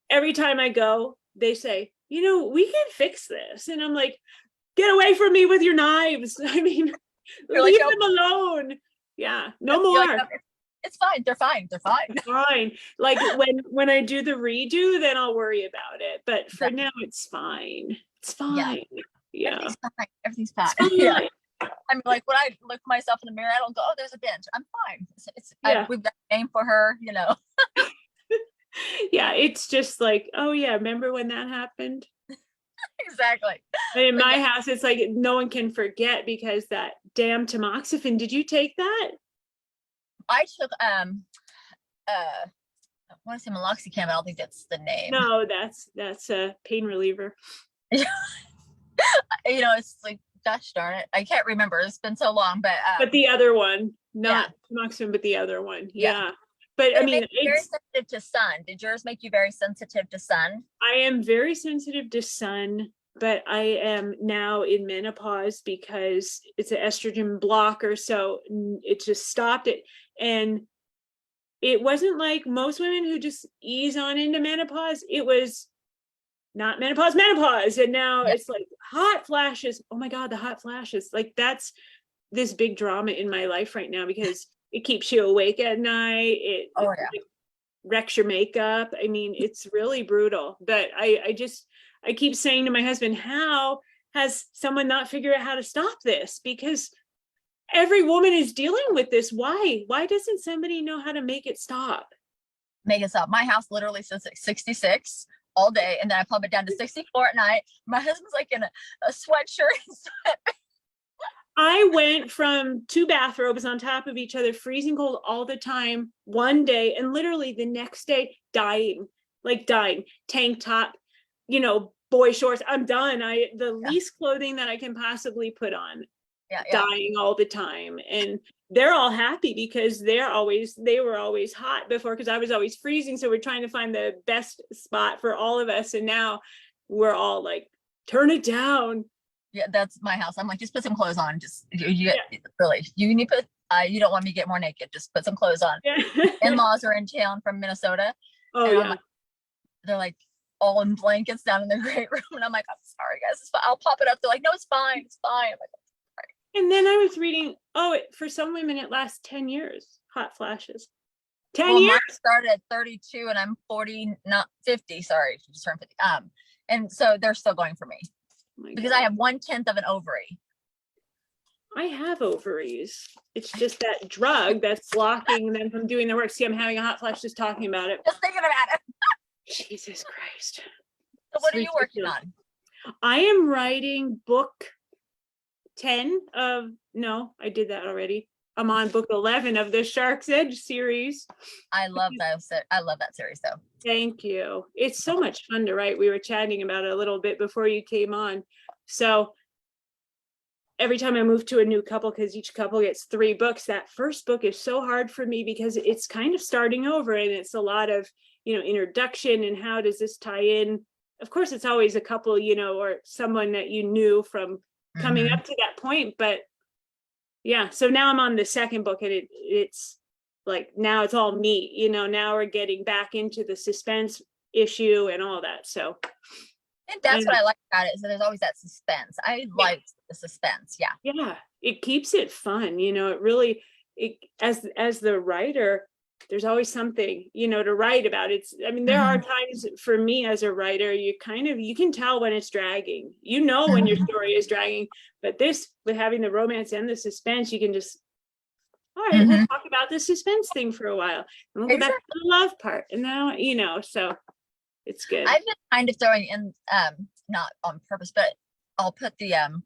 every time I go, they say, we can fix this. And I'm like, get away from me with your knives. I mean, leave them alone. Yeah, no more. Like, it's fine. They're fine. They're fine. Fine. Like when I do the redo, then I'll worry about it. But for now, it's fine. It's fine. Yeah. Everything's fine. It's fine. Yeah. I mean, like when I look myself in the mirror, I don't go, oh, there's a dent. I'm fine. We've got a name for her, Yeah, it's just like, oh yeah, remember when that happened? Exactly. And in my house, it's like no one can forget because that damn tamoxifen. Did you take that? I took I want to say meloxicam, I don't think that's the name. No, that's a pain reliever. It's like, gosh darn it, I can't remember. It's been so long, but the other one, not tamoxifen, but the other one. Yeah. But I mean, it's very sensitive to sun. Did yours make you very sensitive to sun? I am very sensitive to sun, but I am now in menopause because it's an estrogen blocker. So it just stopped it. And it wasn't like most women who just ease on into menopause. It was not menopause. And now it's like hot flashes. Oh my God, the hot flashes. Like that's this big drama in my life right now because it keeps you awake at night. It wrecks your makeup. I mean, it's really brutal. But I keep saying to my husband, how has someone not figured out how to stop this? Because every woman is dealing with this. Why doesn't somebody know how to make it stop? Make it stop. My house literally says 66 all day, and then I pump it down to 64 at night. My husband's like in a sweatshirt and sweat. I went from 2 bathrobes on top of each other, freezing cold all the time, one day, and literally the next day dying. Tank top, boy shorts. I'm done. The least clothing that I can possibly put on. Dying all the time. And they're all happy because they were always hot before because I was always freezing. So we're trying to find the best spot for all of us. And now we're all like, turn it down. Yeah, that's my house. I'm like, just put some clothes on. Just really, you need to put. You don't want me to get more naked. Just put some clothes on. Yeah. In-laws are in town from Minnesota. Oh yeah. They're like all in blankets down in their great room, and I'm like, I'm sorry guys, it's fine. I'll pop it up. They're like, no, it's fine. It's fine. I'm like, and then I was reading, for some women it lasts 10 years. Hot flashes. 10 years. Mine started at 32, and I'm 40, not 50. Sorry, just turned 50. And so they're still going for me. Because I have 1/10 of an ovary. I have ovaries. It's just that drug that's blocking them from doing their work. See, I'm having a hot flash just talking about it. Just thinking about it. Jesus Christ. So what are It's you working ridiculous. on? I am writing book 10 of, no, I did that already. I'm on book 11 of the Shark's Edge series. I love those. I love that series though. Thank you. It's so much fun to write. We were chatting about it a little bit before you came on. So every time I move to a new couple, because each couple gets 3 books, that first book is so hard for me because it's kind of starting over and it's a lot of, introduction and how does this tie in? Of course, it's always a couple, or someone that you knew from coming Mhm. up to that point. But yeah, so now I'm on the second book and it's like, now it's all me, now we're getting back into the suspense issue and all that. So And that's what I like about it, is that there's always that suspense. I like the suspense. Yeah. yeah, it keeps it fun, it really, as the writer, there's always something, to write about. There are times for me as a writer, you can tell when it's dragging, when your story is dragging, but this, with having the romance and the suspense, you can just, all right, we'll talk about the suspense thing for a while and we'll go back to the love part. And now, so it's good. I've been kind of throwing in, not on purpose, but I'll put the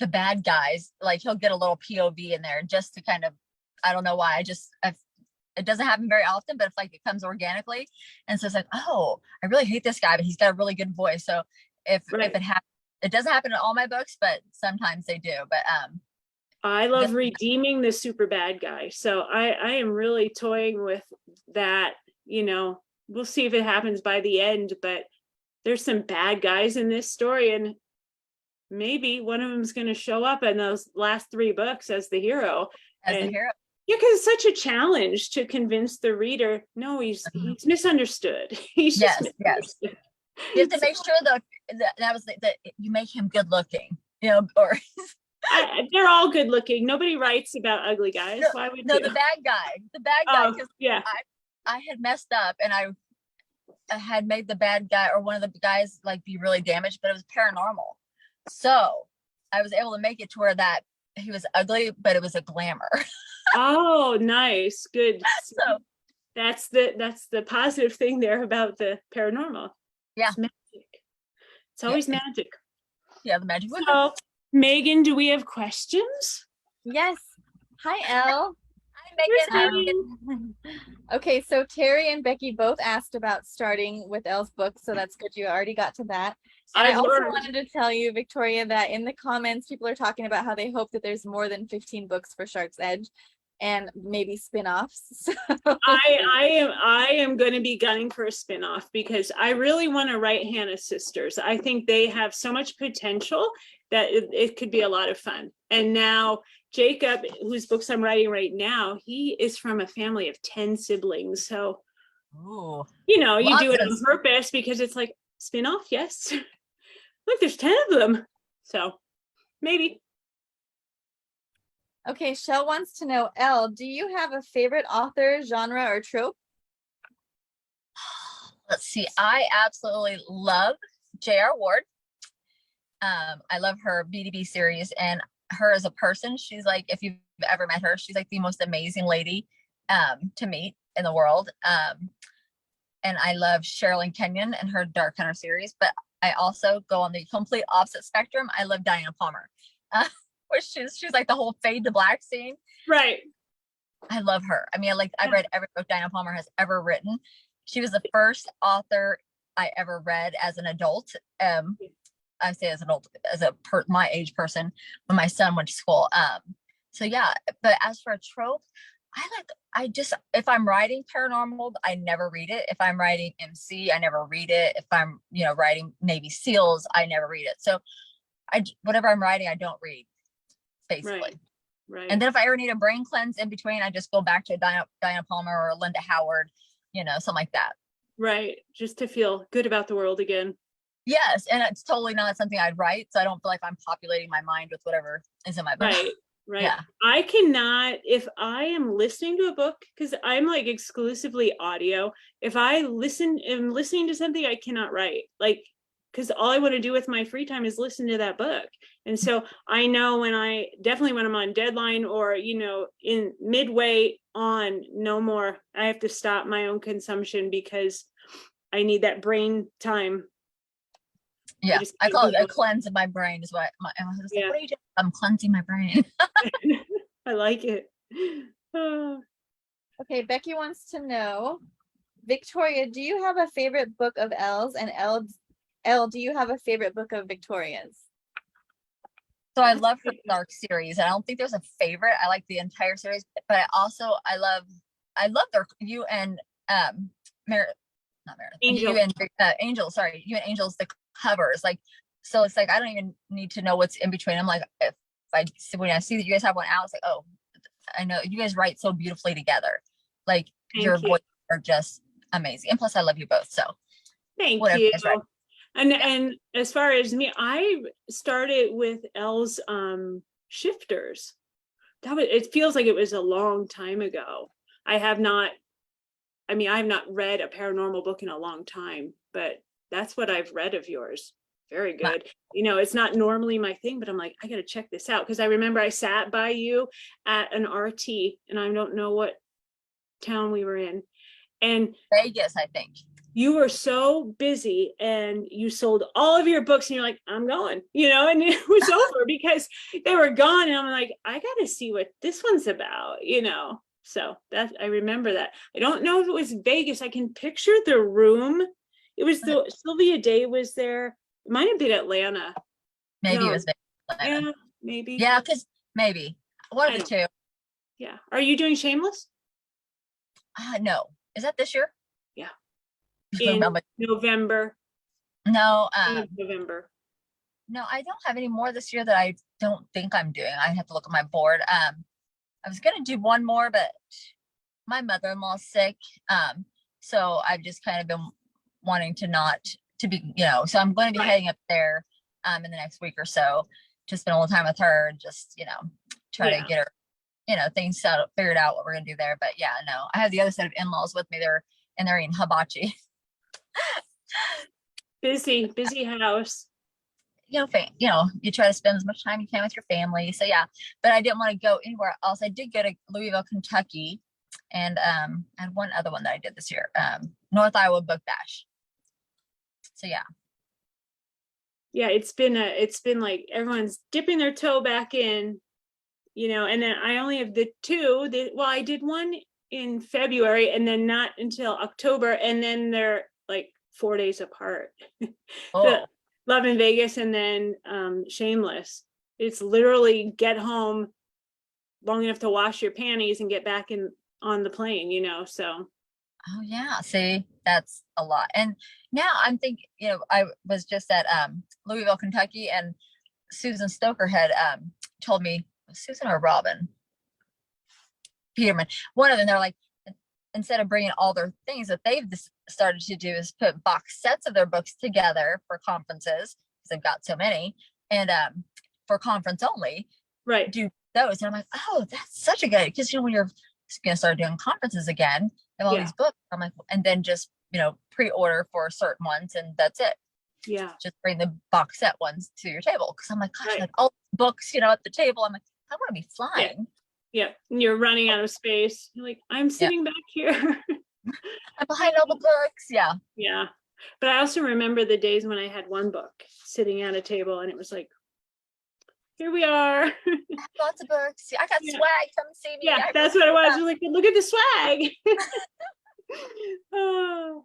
bad guys, like he'll get a little POV in there just to kind of, I don't know why, it doesn't happen very often, but if like it comes organically, and so it's like, oh, I really hate this guy, but he's got a really good voice. So if it happens, it doesn't happen in all my books, but sometimes they do. But I love redeeming the super bad guy. So I am really toying with that, we'll see if it happens by the end, but there's some bad guys in this story and maybe one of them is going to show up in those last 3 books as the hero. The hero. Yeah, because it's such a challenge to convince the reader, no, he's misunderstood. He's just misunderstood. You have to make sure though that you make him good looking, or they're all good looking. Nobody writes about ugly guys. Why would you? The bad guy, because yeah, I had messed up and I had made the bad guy or one of the guys like be really damaged, but it was paranormal. So I was able to make it to where that he was ugly, but it was a glamour. Oh, nice. Good. So that's the positive thing there about the paranormal. Yeah. It's magic. It's always magic. Yeah, the magic. So, Megan, do we have questions? Yes. Hi, Elle. Hi, Megan. Okay, so Terry and Becky both asked about starting with Elle's book, so that's good. You already got to that. And I also wanted to tell you, Victoria, that in the comments, people are talking about how they hope that there's more than 15 books for Shark's Edge and maybe spin-offs. So. I am going to be gunning for a spin-off because I really want to write Hannah's sisters. I think they have so much potential that it could be a lot of fun. And now Jacob, whose books I'm writing right now, he is from a family of 10 siblings. So, you do it on purpose because it's like, spin-off, yes. Look, there's 10 of them. So maybe. Okay, Shell wants to know, Elle, do you have a favorite author, genre, or trope? Let's see. I absolutely love J.R. Ward. I love her BDB series and her as a person. She's like, if you've ever met her, she's like the most amazing lady to meet in the world. And I love Sherilyn Kenyon and her Dark Hunter series, but I also go on the complete opposite spectrum. I love Diana Palmer, which she's like the whole fade to black scene. Right. I love her. I mean, I read every book Diana Palmer has ever written. She was the first author I ever read as an adult. I say as an adult, as my age person when my son went to school. So yeah, but as for a trope, if I'm writing paranormal, I never read it. If I'm writing MC, I never read it. If I'm, writing Navy SEALs, I never read it. So whatever I'm writing, I don't read, basically. Right. And then if I ever need a brain cleanse in between, I just go back to Diana Palmer or Linda Howard, something like that. Right. Just to feel good about the world again. Yes. And it's totally not something I'd write. So I don't feel like I'm populating my mind with whatever is in my book. Right. Yeah. I cannot, if I am listening to a book, because I'm like exclusively audio, if I am listening to something, I cannot write, because all I want to do with my free time is listen to that book. And so I know when I'm on deadline or, in midway on, no more, I have to stop my own consumption because I need that brain time Yeah, just I can't call do it a it. cleanse of my brain is what my husband's like, Yeah. what are you doing? I'm cleansing my brain. I like it. Oh, Okay, Becky wants to know, Victoria, do you have a favorite book of Elle's? And Elle, do you have a favorite book of Victoria's? So I that's love her good. dark series. I don't think there's a favorite. I like the entire series, but I love their you and Mer not Meredith, Angel. you and Angel, sorry, you and Angel's the covers. Like, so it's like I don't even need to know what's in between. I'm like, if when I see that you guys have one out, it's like, oh, I know you guys write so beautifully together. Like your Thank you. voices are just amazing. And plus I love you both. So Thank whatever you. you guys write. And as far as me, I started with Elle's shifters. It feels like it was a long time ago. I have not read a paranormal book in a long time, but that's what I've read of yours. Very good. It's not normally my thing, but I'm like, I got to check this out because I remember I sat by you at an RT and I don't know what town we were in. And Vegas, I think. you were so busy and you sold all of your books and you're like, I'm going, and it was over because they were gone. And I'm like, I got to see what this one's about, So that I remember that. I don't know if it was Vegas. I can picture the room. It was Sylvia Day was there. It might have been Atlanta. Maybe No. it was Vegas. Yeah, maybe. Yeah, because maybe one I of the don't- two. Yeah. Are you doing Shameless? No. Is that this year? Yeah. No, In November. no, End of November. no, I don't have any more this year that I don't think I'm doing. I have to look at my board. I was gonna do one more, but my mother-in-law's sick. So I've just kind of been wanting to not to be, so I'm going to be Right. heading up there in the next week or so to spend a little time with her and just, try to get her, things figured out what we're gonna do there. But yeah, no, I have the other set of in-laws with me. They're eating hibachi. Busy house. You try to spend as much time you can with your family. So yeah, but I didn't want to go anywhere else. I did go to Louisville, Kentucky, and one other one that I did this year, North Iowa Book Bash. So yeah. Yeah, it's been like everyone's dipping their toe back in, and then I only have the two. I did one in February and then not until October, and then they're like 4 days apart. Oh. Love in Vegas and then Shameless. It's literally get home long enough to wash your panties and get back on the plane, so. Oh yeah, see, that's a lot. And now I'm thinking, I was just at Louisville, Kentucky, and Susan Stoker had told me, Susan or Robin Peterman, one of them, they're like, instead of bringing all their things, that they've started to do is put box sets of their books together for conferences because they've got so many, and for conference only, right, do those. And I'm like, oh, that's such a good, because when you're gonna start doing conferences again, have all these books. I'm like, and then just pre-order for certain ones, and that's it. Yeah, just bring the box set ones to your table, because I'm like, gosh, right. like all books, at the table. I'm like, I want to be flying. Yeah, and you're running out of space. You're like, I'm sitting back here. I'm behind all the books. Yeah. Yeah, but I also remember the days when I had one book sitting at a table, and it was like, here we are. I have lots of books. I got swag. Come see me. Yeah, that's what it was. We're like, look at the swag. Oh.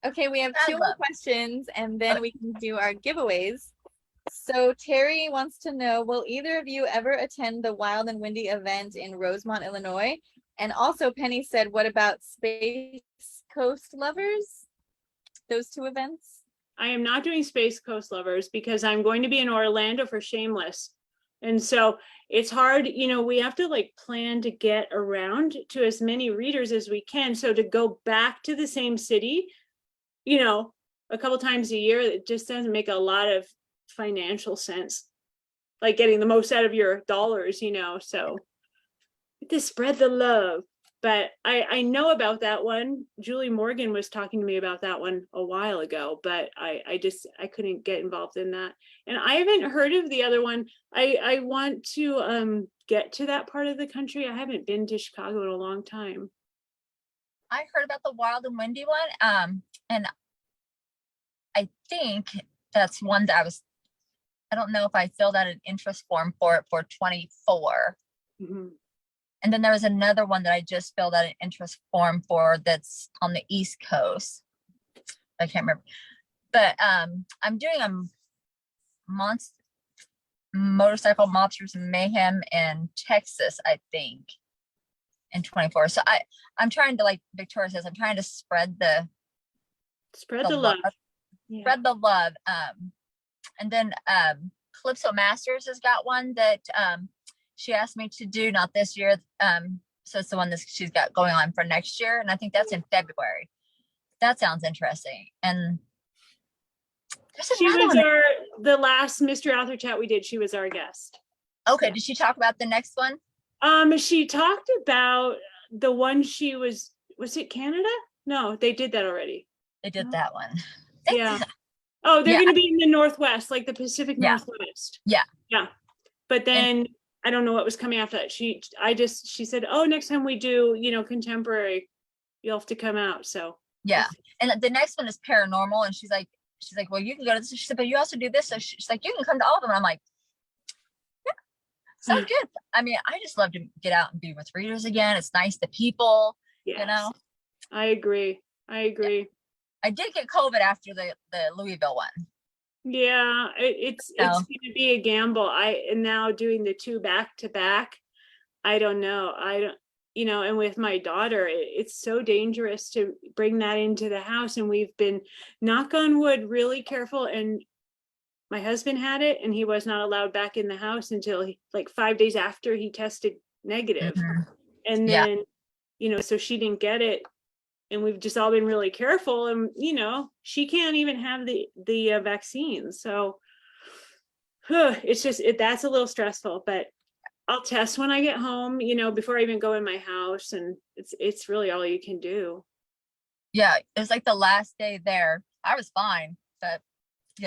Okay, we have two more questions and then we can do our giveaways. So Terry wants to know, will either of you ever attend the Wild and Windy event in Rosemont, Illinois? And also Penny said, what about Space Coast Lovers? Those two events? I am not doing Space Coast Lovers because I'm going to be in Orlando for Shameless. And so it's hard, we have to plan to get around to as many readers as we can. So to go back to the same city, a couple times a year, it just doesn't make a lot of financial sense, like getting the most out of your dollars, so to spread the love. But I know about that one. Julie Morgan was talking to me about that one a while ago, but I couldn't get involved in that. And I haven't heard of the other one. I want to get to that part of the country. I haven't been to Chicago in a long time. I heard about the Wild and Windy one. And I think that's one that I don't know if I filled out an interest form for it for 24. Mhm. And then there was another one that I just filled out an interest form for that's on the East Coast. I can't remember. But I'm doing a motorcycle monsters mayhem in Texas, I think, in 24. So I'm trying to, like Victoria says, I'm trying to spread the love. Yeah. spread the love. And then Kallypso Masters has got one that she asked me to do, not this year. So it's the one that she's got going on for next year, and I think that's in February. That sounds interesting. And there's She another was one. the last Mystery Author Chat we did. She was our guest. Okay, Yeah. did she talk about the next one? She talked about the one she was it Canada? No, they did that already. They did that one. Yeah. Oh, they're Yeah, going to be in the Northwest, like the Pacific Yeah. Northwest. Yeah. Yeah. But then I don't know what was coming after that. She said, oh, next time we do, contemporary, you'll have to come out. So Yeah. And the next one is paranormal. And she's like, well, you can go to this. She said, but you also do this. So she's like, you can come to all of them. And I'm like, yeah, sounds good. I mean, I just love to get out and be with readers again. It's nice to people, yes. I agree. Yeah. I did get COVID after the Louisville one. Yeah, it's going to be a gamble. I am now doing the 2 back to back. I don't know. And with my daughter, it's so dangerous to bring that into the house. And we've been, knock on wood, really careful. And my husband had it, and he was not allowed back in the house until like 5 days after he tested negative. Mm-hmm. And then, so she didn't get it. And we've just all been really careful, and she can't even have the vaccine. So it's just that's a little stressful, but I'll test when I get home, before I even go in my house, and it's really all you can do. Yeah, it was like the last day there. I was fine, but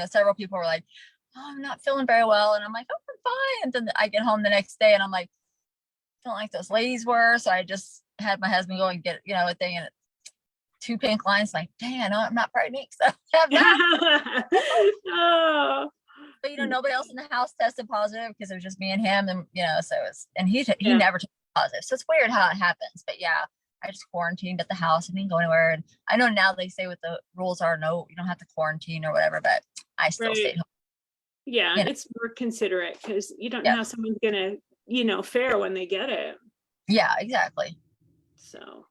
several people were like, oh, I'm not feeling very well. And I'm like, oh, I'm fine. And then I get home the next day and I'm like, feeling like those ladies were. So I just had my husband go and get, a thing, and 2 pink lines, like, dang, I know I'm not pregnant. So have that. Oh. But nobody else in the house tested positive because it was just me and him. And so he Yeah. never tested positive. So it's weird how it happens. But yeah, I just quarantined at the house. I didn't go anywhere. And I know now they say what the rules are, no, you don't have to quarantine or whatever, but I still stayed home. Yeah, it's more considerate because you don't know how someone's gonna, fare when they get it. Yeah, exactly. So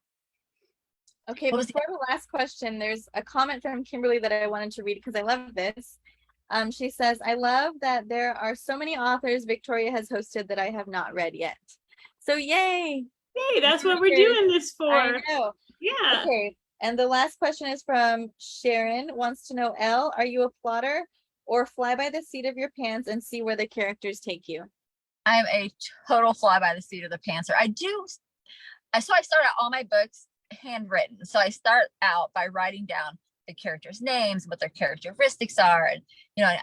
okay, before the last question, there's a comment from Kimberly that I wanted to read because I love this. She says, I love that there are so many authors Victoria has hosted that I have not read yet. So yay! Hey, that's what we're doing this for. I know. Yeah. Okay. And the last question is from Sharon, wants to know, Elle, are you a plotter or fly by the seat of your pants and see where the characters take you? I'm a total fly by the seat of the pantser. I start out all my books handwritten. So I start out by writing down the characters' names, what their characteristics are, and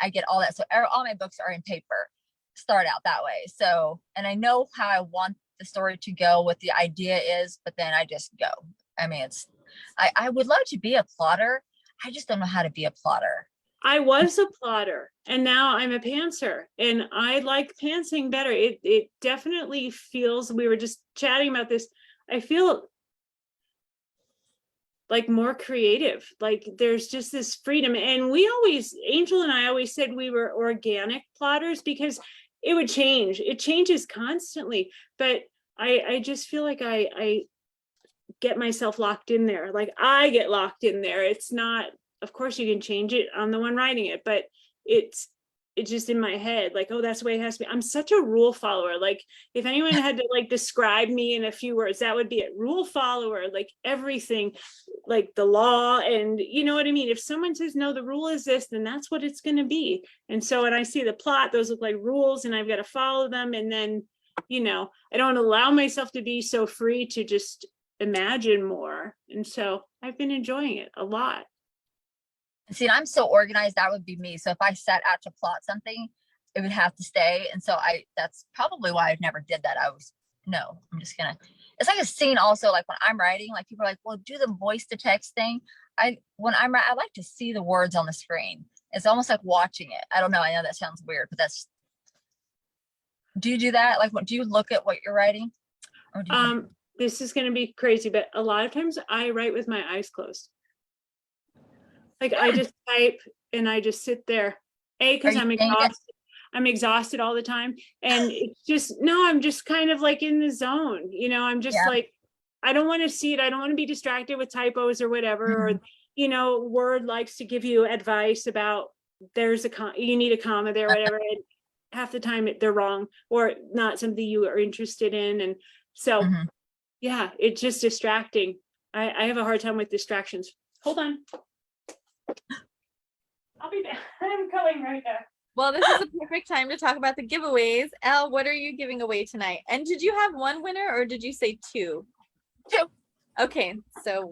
I get all that. So all my books are in paper. Start out that way. So, and I know how I want the story to go, what the idea is, but then I just go. I mean, I would love to be a plotter. I just don't know how to be a plotter. I was a plotter, and now I'm a pantser, and I like pantsing better. It definitely feels, we were just chatting about this, I feel like more creative, like there's just this freedom. And Angel and I always said we were organic plotters because it would change. It changes constantly, but I just feel like I get myself locked in there. Like I get locked in there. It's not, of course you can change it on the one writing it, but it's just in my head, like, oh, that's the way it has to be. I'm such a rule follower. Like if anyone had to like describe me in a few words, that would be it. Rule follower, like everything, like the law, and you know what I mean? If someone says, no, the rule is this, then that's what it's going to be. And so when I see the plot, those look like rules and I've got to follow them. And then, I don't allow myself to be so free to just imagine more. And so I've been enjoying it a lot. See, I'm so organized, that would be me. So if I set out to plot something, it would have to stay. And so that's probably why I never did that. I'm just gonna, it's like a scene also, like when I'm writing, like people are like, well, do the voice to text thing. I like to see the words on the screen. It's almost like watching it. I don't know. I know that sounds weird, but do you do that? Like, what do you look at what you're writing? Or do you This is going to be crazy, but a lot of times I write with my eyes closed. Like I just type and I just sit there. Because I'm exhausted. I'm exhausted all the time. And it's just, no, I'm just kind of like in the zone. You know, I'm just like, I don't want to see it. I don't want to be distracted with typos or whatever. Or, you know, Word likes to give you advice about you need a comma there, whatever. And half the time they're wrong or not something you are interested in. And so, yeah, it's just distracting. I have a hard time with distractions. Hold on. I'll be back. I'm coming right back. Well, this is a perfect time to talk about the giveaways. Elle, what are you giving away tonight? And did you have one winner or did you say two? Two. Okay, so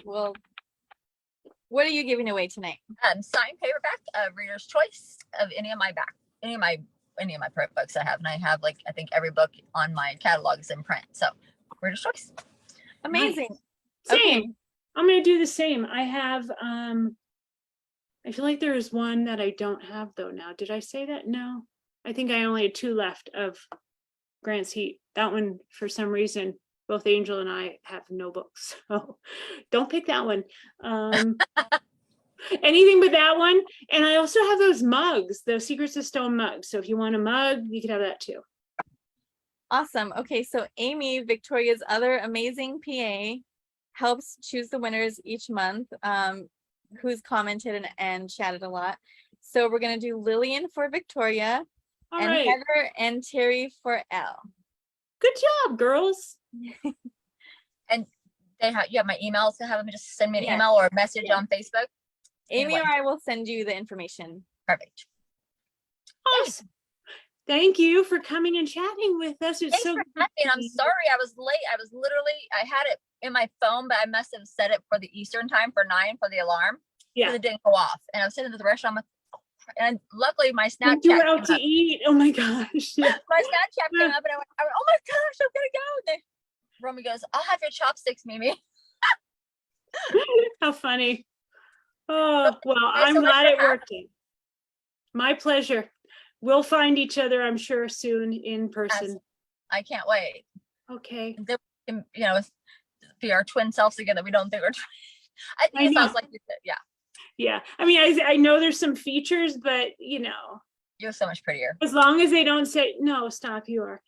what are you giving away tonight? Signed paperback of Reader's Choice of any of my print books I have, and I have like I think every book on my catalog is in print. So Reader's Choice. Amazing. Nice. Same. Okay. I'm gonna do the same. I have I feel like there is one that I don't have though now. Did I say that? No. I think I only had 2 left of Grant's Heat. That one, for some reason, both Angel and I have no books. So don't pick that one. Anything but that one. And I also have those mugs, the Secrets of Stone mugs. So if you want a mug, you could have that too. Awesome. Okay, so Amy, Victoria's other amazing PA, helps choose the winners each month, who's commented and chatted a lot. So we're gonna do Lillian for Victoria, and right. Heather and Terry for Elle. Good job, girls. And you have my email, so have them just send me an email or a message on Facebook. Amy or I will send you the information. Perfect. Awesome. Thank you for coming and chatting with us. It's Thanks so for having. I'm sorry I was late. I had it in my phone, but I must have set it for the Eastern time for 9 for the alarm. Yeah. It didn't go off. And I was sitting at the restaurant and luckily my Snapchat you were out came to up. eat. Oh my gosh. My Snapchat came up and I went, oh my gosh, I'm gonna go. And then Romy goes, I'll have your chopsticks, Mimi. How funny. Oh, well, Thanks I'm so much glad for it worked. My pleasure. We'll find each other, I'm sure, soon in person. I can't wait. Okay. Then we can, you know, be our twin selves together. We don't think we're I think it sounds like you said, yeah. Yeah. I mean, I know there's some features, but you know. You're so much prettier. As long as they don't say, no, stop, you are.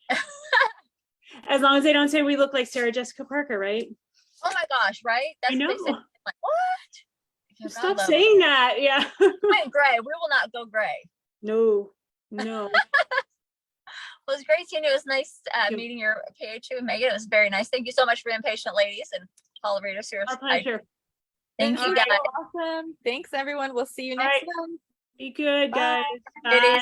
As long as they don't say we look like Sarah Jessica Parker, right? Oh my gosh, right? That's I know. what they said. Like, what? Stop saying that. Yeah. I'm gray. We will not go gray. No. Well, it was great seeing you. It was nice meeting your PA too, Megan. It was very nice. Thank you so much for being patient, ladies, and all the readers here. Our pleasure. Thank you, guys. Awesome. Thanks, everyone. We'll see you next time. Be good, guys. Bye. Bye.